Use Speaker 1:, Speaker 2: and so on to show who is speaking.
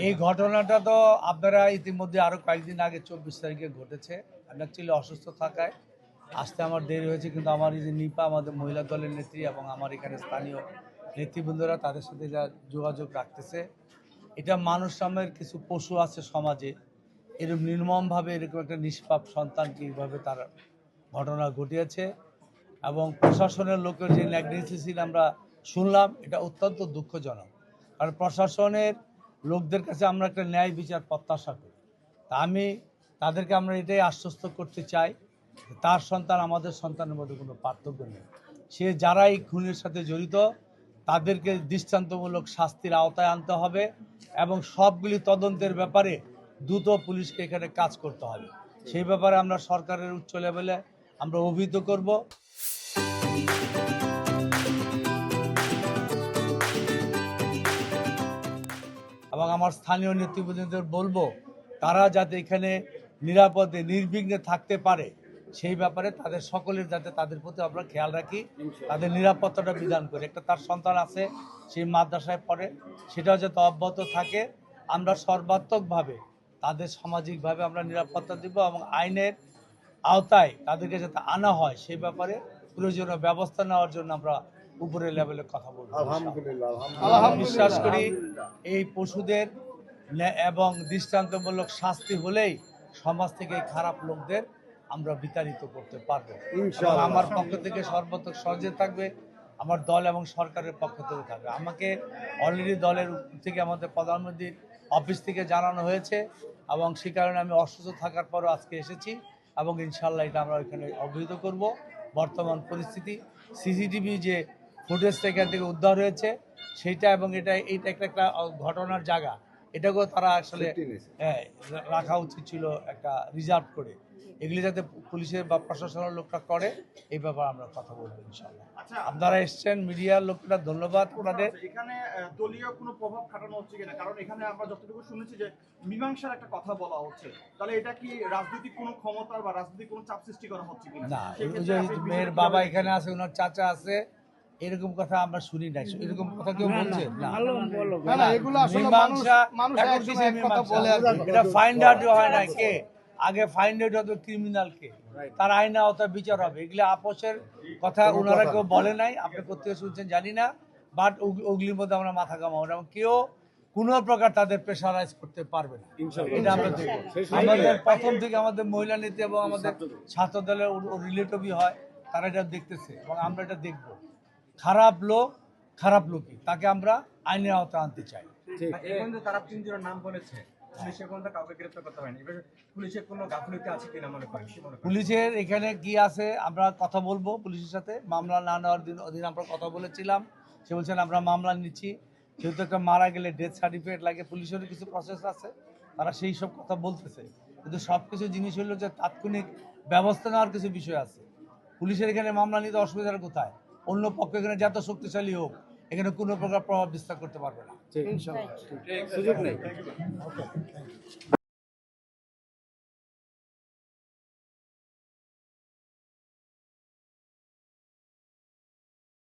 Speaker 1: এই ঘটনাটা তো আপনারা ইতিমধ্যে আরো কয়েকদিন আগে 24 তারিখে ঘটেছে। আমি অ্যাকচুয়ালি অসুস্থ থাকায় আসতে আমার দেরি হয়েছে, কিন্তু আমার এই যে নিপা আমাদের মহিলা দলের নেত্রী এবং আমার এখানে স্থানীয় নেতৃবৃন্দরা তাদের সাথে যা যোগাযোগ রাখতেছে, এটা মানুষ নামের কিছু পশু আছে সমাজে, এরকম নির্মমভাবে এরকম একটা নিষ্পাপ সন্তানকে এইভাবে তার ঘটনা ঘটিয়েছে এবং প্রশাসনের লোকের যে নেগলিজেন্সি আমরা শুনলাম, এটা অত্যন্ত দুঃখজনক। কারণ প্রশাসনের লোকদের কাছে আমরা একটা ন্যায় বিচার প্রত্যাশা করি। তা আমি তাদেরকে আমরা এটাই আশ্বস্ত করতে চাই, তার সন্তান আমাদের সন্তানের মধ্যে কোনো পার্থক্য নেই। সে যারা এই খুনের সাথে জড়িত তাদেরকে দৃষ্টান্তমূলক শাস্তির আওতায় আনতে হবে এবং সবগুলি তদন্তের ব্যাপারে দ্রুত পুলিশকে এখানে কাজ করতে হবে। সেই ব্যাপারে আমরা সরকারের উচ্চ লেভেলে আমরা অভিহিত করব। এবং আমার স্থানীয় নেতৃবৃন্দদের বলবো তারা যাতে এখানে নিরাপদে নির্বিঘ্নে থাকতে পারে সেই ব্যাপারে তাদের সকলের যাতে তাদের প্রতি আমরা খেয়াল রাখি, তাদের নিরাপত্তাটা বিধান করি। একটা তার সন্তান আছে, সেই মাদ্রাসায় পড়ে, সেটাও যাতে অব্যাহত থাকে। আমরা সর্বাত্মকভাবে তাদের সামাজিকভাবে আমরা নিরাপত্তা দিব এবং আইনের আওতায় তাদেরকে যাতে আনা হয় সেই ব্যাপারে প্রয়োজনীয় ব্যবস্থা নেওয়ার জন্য আমরা উপরের লেভেলে কথা বলবো। বিশ্বাস করি এই পশুদের এবং দৃষ্টান্তমূলক শাস্তি হলেই সমাজ থেকে এই খারাপ লোকদের আমরা বিতাড়িত করতে পারবো। আমার পক্ষ থেকে সর্বাত্মক সহযোগিতা থাকবে, আমার দল এবং সরকারের পক্ষ থেকে থাকবে। আমাকে অলরেডি দলের থেকে আমাদের প্রধানমন্ত্রীর অফিস থেকে জানানো হয়েছে এবং সে কারণে আমি অসুস্থ থাকার পরও আজকে এসেছি এবং ইনশাল্লাহ এটা আমরা এখানে অবহিত করব। বর্তমান পরিস্থিতি, সিসিটিভি যে ফুটেজটা এখান থেকে উদ্ধার হয়েছে সেইটা এবং এইটা একটা ঘটনার জায়গা, এটাকেও তারা আসলে রাখা উচিত ছিল একটা রিজার্ভ করে। এগুলি যাতে পুলিশের বা প্রশাসনের লোকরা করে এই ব্যাপারে আমরা কথা বলবো ইনশাআল্লাহ। আপনারা এসছেন মিডিয়ার লোকরা, ধন্যবাদ আপনাদের।
Speaker 2: এখানে দলীয় কোনো প্রভাব খাটানো হচ্ছে কিনা, কারণ এখানে আমরা যতটুকু শুনেছি যে মীমাংসার একটা কথা বলা হচ্ছে, তাহলে এটা কি রাজনৈতিক কোনো ক্ষমতা বা রাজনৈতিক কোনো চাপ সৃষ্টি করা হচ্ছে কিনা?
Speaker 1: না, মেয়ের বাবা এখানে আছে, ওনার চাচা আছে, এরকম কথা আমরা শুনি নাই। এরকম কথা কেউ বলছে না। এটা ফাইন্ড আউট হয় না কে আগে, ফাইন্ড আউট হবে ক্রিমিনাল কে, তার আইনে আওতায় বিচার হবে। এগুলো আপোষের কথা ওনারা কেউ বলে নাই, আপনি কোথেকে শুনছেন জানি না, বাট ওগুলির মধ্যে আমরা মাথা কামাবো না এবং কেউ কোনো প্রকার তাদের প্রেশারাইজ করতে পারবে না। এটা আমরা দেখব। আমাদের প্রথম থেকে আমাদের মহিলা নীতি এবং আমাদের ছাত্র দলের রিলেটিভই হয়, তারা এটা দেখতেছে এবং আমরা এটা দেখব। খারাপ লোকই তাকে আমরা আইনের আওতায় আনতে চাই।
Speaker 3: তারা 3 জনের নাম বলেছে, কাউকে গ্রেফতার করতে হয়নি। পুলিশের কোনো গাফিলতি আছে কিনা মনে করেন?
Speaker 1: পুলিশের এখানে কি আছে আমরা কথা বলবো পুলিশের সাথে। মামলা না নেওয়ার দিন আমরা কথা বলেছিলাম, সে বলছেন আমরা মামলা নিচ্ছি, যেহেতু একটা মারা গেলে ডেথ সার্টিফিকেট লাগে, পুলিশেরও কিছু প্রসেস আছে, তারা সেই সব কথা বলতেছে। কিন্তু সব কিছু জিনিস হলো যে তাৎক্ষণিক ব্যবস্থা নেওয়ার কিছু বিষয় আছে। পুলিশের এখানে মামলা নিতে অসুবিধার কোথায়? অন্য পক্ষ এখানে যত শক্তিশালী হোক এখানে কোনো প্রকার প্রভাব বিস্তার করতে পারবে না।